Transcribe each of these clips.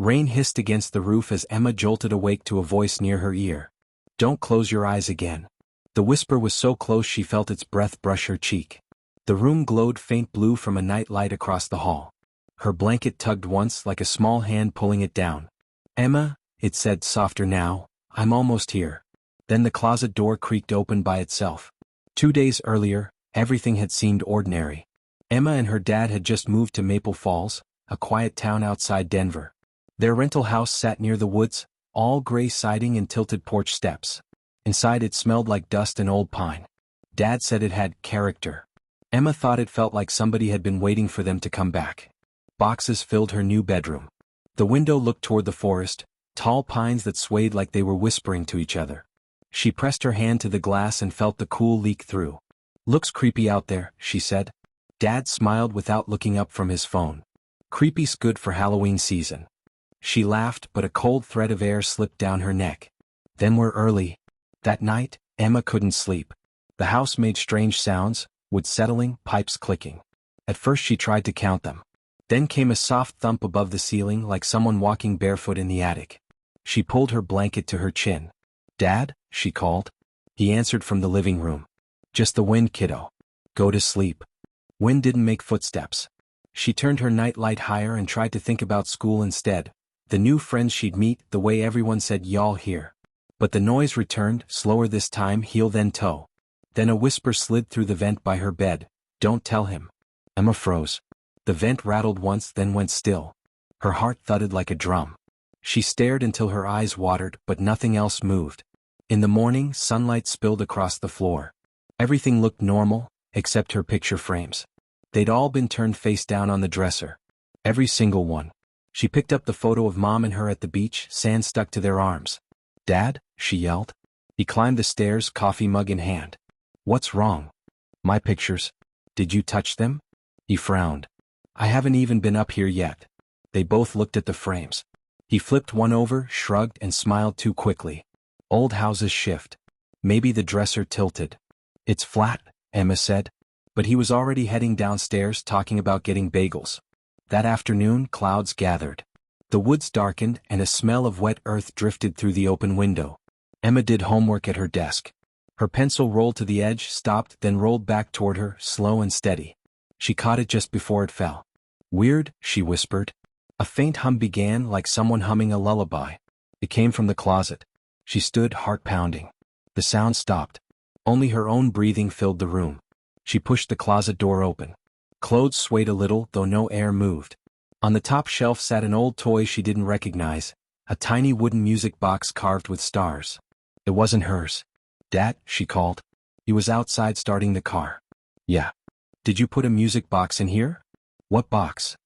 Rain hissed against the roof as Emma jolted awake to a voice near her ear. "Don't close your eyes again." The whisper was so close she felt its breath brush her cheek. The room glowed faint blue from a night light across the hall. Her blanket tugged once like a small hand pulling it down. "Emma," it said softer now, "I'm almost here." Then the closet door creaked open by itself. 2 days earlier, everything had seemed ordinary. Emma and her dad had just moved to Maple Falls, a quiet town outside Denver. Their rental house sat near the woods, all gray siding and tilted porch steps. Inside it smelled like dust and old pine. Dad said it had character. Emma thought it felt like somebody had been waiting for them to come back. Boxes filled her new bedroom. The window looked toward the forest, tall pines that swayed like they were whispering to each other. She pressed her hand to the glass and felt the cool leak through. "Looks creepy out there," she said. Dad smiled without looking up from his phone. "Creepy's good for Halloween season." She laughed, but a cold thread of air slipped down her neck. "Then we're early." That night, Emma couldn't sleep. The house made strange sounds, wood settling, pipes clicking. At first she tried to count them. Then came a soft thump above the ceiling like someone walking barefoot in the attic. She pulled her blanket to her chin. "Dad?" she called. He answered from the living room. "Just the wind, kiddo. Go to sleep." Wind didn't make footsteps. She turned her night light higher and tried to think about school instead, the new friends she'd meet, the way everyone said y'all here. But the noise returned, slower this time, heel then toe. Then a whisper slid through the vent by her bed. "Don't tell him." Emma froze. The vent rattled once then went still. Her heart thudded like a drum. She stared until her eyes watered, but nothing else moved. In the morning, sunlight spilled across the floor. Everything looked normal, except her picture frames. They'd all been turned face down on the dresser. Every single one. She picked up the photo of Mom and her at the beach, sand stuck to their arms. "Dad?" she yelled. He climbed the stairs, coffee mug in hand. "What's wrong?" "My pictures. Did you touch them?" He frowned. "I haven't even been up here yet." They both looked at the frames. He flipped one over, shrugged, and smiled too quickly. Old houses shift. Maybe the dresser tilted. "It's flat," Emma said. But he was already heading downstairs talking about getting bagels. That afternoon, clouds gathered. The woods darkened and a smell of wet earth drifted through the open window. Emma did homework at her desk. Her pencil rolled to the edge, stopped, then rolled back toward her, slow and steady. She caught it just before it fell. "Weird," she whispered. A faint hum began, like someone humming a lullaby. It came from the closet. She stood, heart pounding. The sound stopped. Only her own breathing filled the room. She pushed the closet door open. Clothes swayed a little, though no air moved. On the top shelf sat an old toy she didn't recognize, a tiny wooden music box carved with stars. It wasn't hers. "Dad?" she called. He was outside starting the car. "Yeah." "Did you put a music box in here?" "What box?"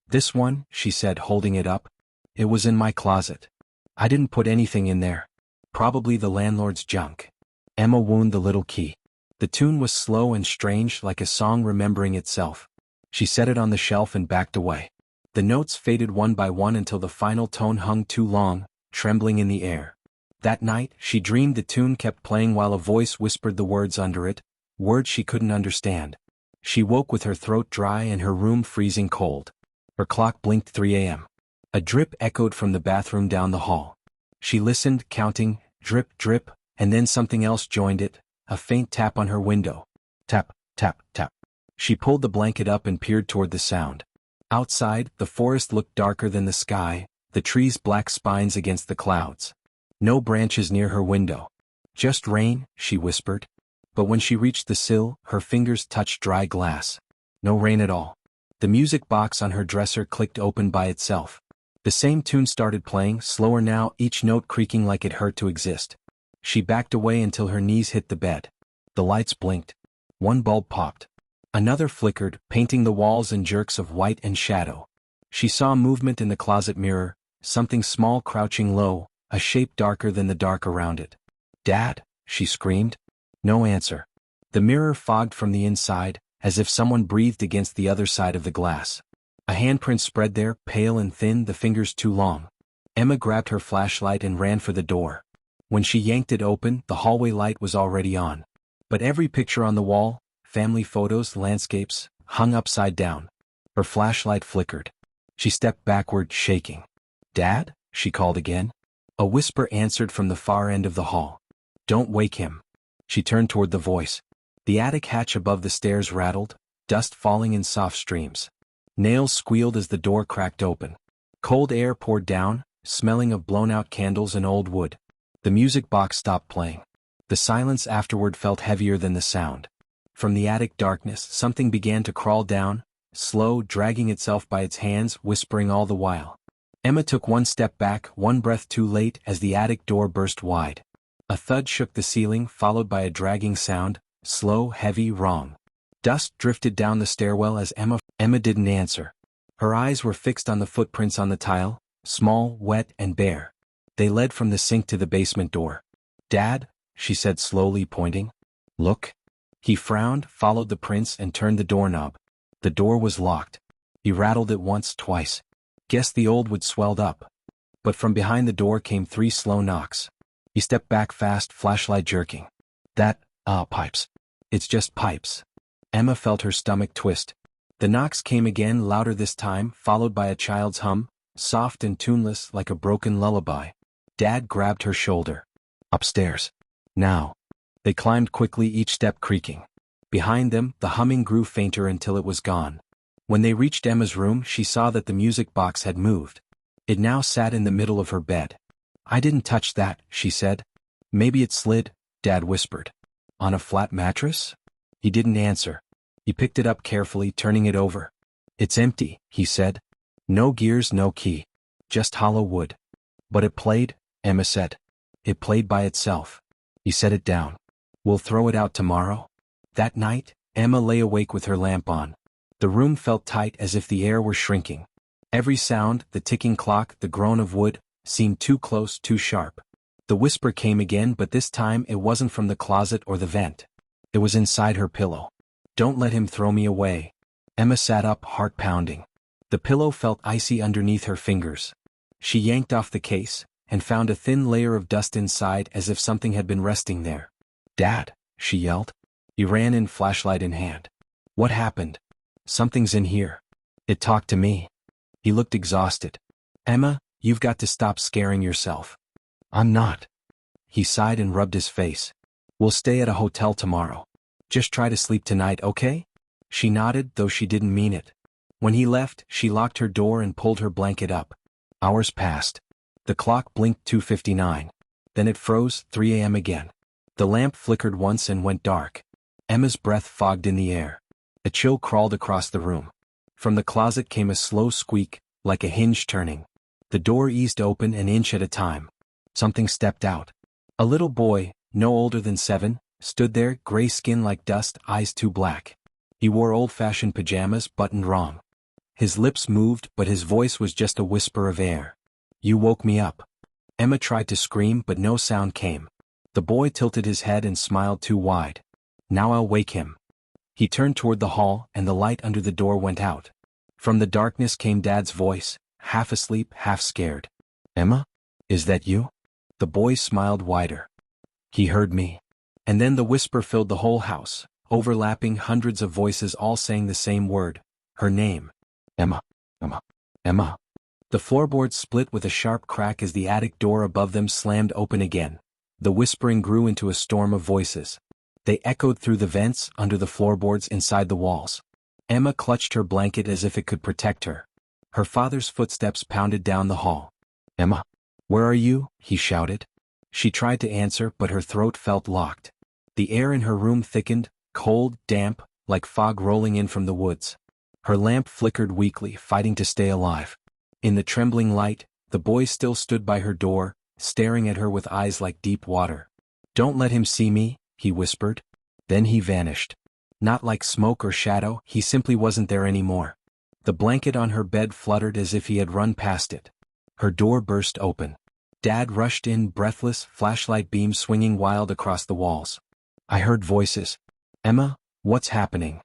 "This one," she said, holding it up. "It was in my closet. I didn't put anything in there. Probably the landlord's junk." Emma wound the little key. The tune was slow and strange, like a song remembering itself. She set it on the shelf and backed away. The notes faded one by one until the final tone hung too long, trembling in the air. That night, she dreamed the tune kept playing while a voice whispered the words under it, words she couldn't understand. She woke with her throat dry and her room freezing cold. Her clock blinked 3 a.m. A drip echoed from the bathroom down the hall. She listened, counting, drip, drip, and then something else joined it, a faint tap on her window. Tap, tap, tap. She pulled the blanket up and peered toward the sound. Outside, the forest looked darker than the sky, the trees black spines against the clouds. No branches near her window. "Just rain," she whispered. But when she reached the sill, her fingers touched dry glass. No rain at all. The music box on her dresser clicked open by itself. The same tune started playing, slower now, each note creaking like it hurt to exist. She backed away until her knees hit the bed. The lights blinked. One bulb popped. Another flickered, painting the walls in jerks of white and shadow. She saw movement in the closet mirror, something small crouching low, a shape darker than the dark around it. "Dad?" she screamed. No answer. The mirror fogged from the inside, as if someone breathed against the other side of the glass. A handprint spread there, pale and thin, the fingers too long. Emma grabbed her flashlight and ran for the door. When she yanked it open, the hallway light was already on. But every picture on the wall, family photos, landscapes, hung upside down. Her flashlight flickered. She stepped backward, shaking. "Dad?" she called again. A whisper answered from the far end of the hall. "Don't wake him." She turned toward the voice. The attic hatch above the stairs rattled, dust falling in soft streams. Nails squealed as the door cracked open. Cold air poured down, smelling of blown-out candles and old wood. The music box stopped playing. The silence afterward felt heavier than the sound. From the attic darkness, something began to crawl down, slow, dragging itself by its hands, whispering all the while. Emma took one step back, one breath too late, as the attic door burst wide. A thud shook the ceiling, followed by a dragging sound, slow, heavy, wrong. Dust drifted down the stairwell as Emma didn't answer. Her eyes were fixed on the footprints on the tile, small, wet, and bare. They led from the sink to the basement door. "Dad," she said slowly, pointing. "Look." He frowned, followed the prints, and turned the doorknob. The door was locked. He rattled it once, twice. Guessed the old wood swelled up. But from behind the door came 3 slow knocks. He stepped back fast, flashlight jerking. Pipes. It's just pipes." Emma felt her stomach twist. The knocks came again, louder this time, followed by a child's hum, soft and tuneless like a broken lullaby. Dad grabbed her shoulder. "Upstairs. Now." They climbed quickly, each step creaking. Behind them, the humming grew fainter until it was gone. When they reached Emma's room, she saw that the music box had moved. It now sat in the middle of her bed. "I didn't touch that," she said. "Maybe it slid," Dad whispered. "On a flat mattress?" He didn't answer. He picked it up carefully, turning it over. "It's empty," he said. "No gears, no key. Just hollow wood." "But it played," Emma said. "It played by itself." He set it down. "We'll throw it out tomorrow?" That night, Emma lay awake with her lamp on. The room felt tight, as if the air were shrinking. Every sound, the ticking clock, the groan of wood, seemed too close, too sharp. The whisper came again, but this time it wasn't from the closet or the vent. It was inside her pillow. "Don't let him throw me away." Emma sat up, heart pounding. The pillow felt icy underneath her fingers. She yanked off the case, and found a thin layer of dust inside, as if something had been resting there. "Dad," she yelled. He ran in, flashlight in hand. "What happened?" "Something's in here. It talked to me." He looked exhausted. "Emma, you've got to stop scaring yourself." "I'm not." He sighed and rubbed his face. "We'll stay at a hotel tomorrow. Just try to sleep tonight, okay?" She nodded, though she didn't mean it. When he left, she locked her door and pulled her blanket up. Hours passed. The clock blinked 2:59. Then it froze, 3 a.m. again. The lamp flickered once and went dark. Emma's breath fogged in the air. A chill crawled across the room. From the closet came a slow squeak, like a hinge turning. The door eased open an inch at a time. Something stepped out. A little boy, no older than 7, stood there, gray skin like dust, eyes too black. He wore old-fashioned pajamas, buttoned wrong. His lips moved, but his voice was just a whisper of air. "You woke me up." Emma tried to scream, but no sound came. The boy tilted his head and smiled too wide. "Now I'll wake him." He turned toward the hall, and the light under the door went out. From the darkness came Dad's voice, half asleep, half scared. "Emma? Is that you?" The boy smiled wider. "He heard me." And then the whisper filled the whole house, overlapping, hundreds of voices all saying the same word, her name. "Emma, Emma, Emma." The floorboards split with a sharp crack as the attic door above them slammed open again. The whispering grew into a storm of voices. They echoed through the vents, under the floorboards, inside the walls. Emma clutched her blanket as if it could protect her. Her father's footsteps pounded down the hall. "Emma, where are you?" he shouted. She tried to answer, but her throat felt locked. The air in her room thickened, cold, damp, like fog rolling in from the woods. Her lamp flickered weakly, fighting to stay alive. In the trembling light, the boy still stood by her door, staring at her with eyes like deep water. "Don't let him see me," he whispered. Then he vanished. Not like smoke or shadow, he simply wasn't there anymore. The blanket on her bed fluttered as if he had run past it. Her door burst open. Dad rushed in, breathless, flashlight beams swinging wild across the walls. "I heard voices." "Emma, what's happening?"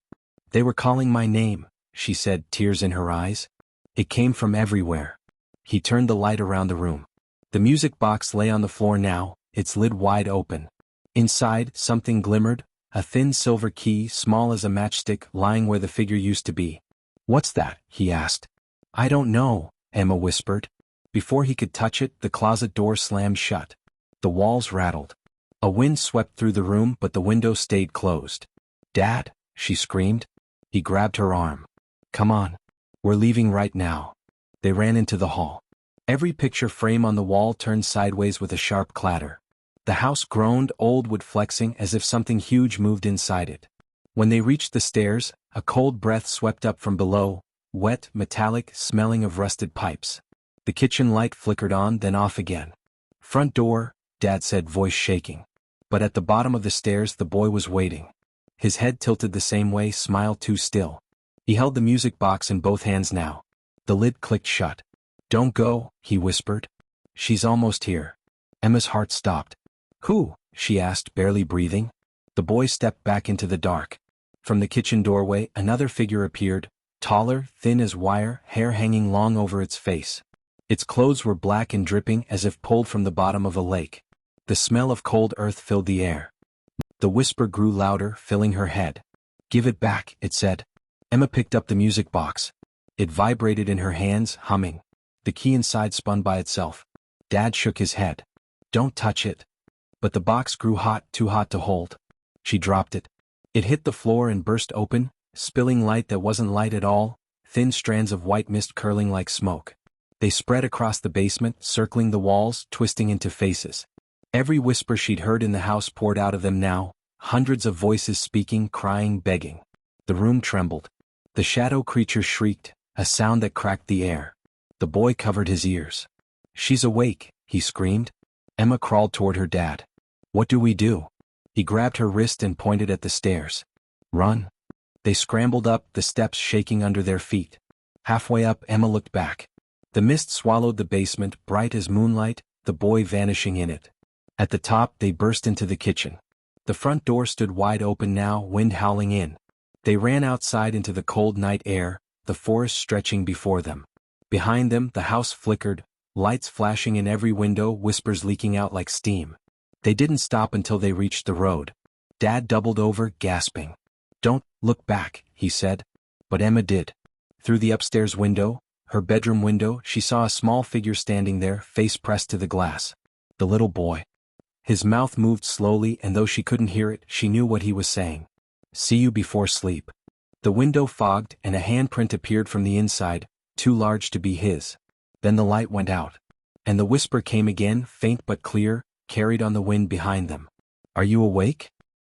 "They were calling my name," she said, tears in her eyes. "It came from everywhere." He turned the light around the room. The music box lay on the floor now, its lid wide open. Inside, something glimmered, a thin silver key, small as a matchstick, lying where the figure used to be. "What's that?" he asked. "I don't know," Emma whispered. Before he could touch it, the closet door slammed shut. The walls rattled. A wind swept through the room, but the window stayed closed. "Dad," she screamed. He grabbed her arm. "Come on. We're leaving right now." They ran into the hall. Every picture frame on the wall turned sideways with a sharp clatter. The house groaned, old wood flexing as if something huge moved inside it. When they reached the stairs, a cold breath swept up from below, wet, metallic, smelling of rusted pipes. The kitchen light flickered on, then off again. "Front door," Dad said, voice shaking. But at the bottom of the stairs the boy was waiting. His head tilted the same way, smile too still. He held the music box in both hands now. The lid clicked shut. "Don't go," he whispered. "She's almost here." Emma's heart stopped. "Who?" she asked, barely breathing. The boy stepped back into the dark. From the kitchen doorway another figure appeared, taller, thin as wire, hair hanging long over its face. Its clothes were black and dripping as if pulled from the bottom of a lake. The smell of cold earth filled the air. The whisper grew louder, filling her head. "Give it back," it said. Emma picked up the music box. It vibrated in her hands, humming. The key inside spun by itself. Dad shook his head. "Don't touch it." But the box grew hot, too hot to hold. She dropped it. It hit the floor and burst open, spilling light that wasn't light at all, thin strands of white mist curling like smoke. They spread across the basement, circling the walls, twisting into faces. Every whisper she'd heard in the house poured out of them now, hundreds of voices speaking, crying, begging. The room trembled. The shadow creature shrieked, a sound that cracked the air. The boy covered his ears. "She's awake," he screamed. Emma crawled toward her dad. "What do we do?" He grabbed her wrist and pointed at the stairs. "Run." They scrambled up, the steps shaking under their feet. Halfway up, Emma looked back. The mist swallowed the basement, bright as moonlight, the boy vanishing in it. At the top, they burst into the kitchen. The front door stood wide open now, wind howling in. They ran outside into the cold night air, the forest stretching before them. Behind them, the house flickered, lights flashing in every window, whispers leaking out like steam. They didn't stop until they reached the road. Dad doubled over, gasping. "Don't look back," he said. But Emma did. Through the upstairs window, her bedroom window, she saw a small figure standing there, face pressed to the glass. The little boy. His mouth moved slowly, and though she couldn't hear it, she knew what he was saying. "See you before sleep." The window fogged, and a handprint appeared from the inside, too large to be his. Then the light went out. And the whisper came again, faint but clear, carried on the wind behind them. "Are you awake?"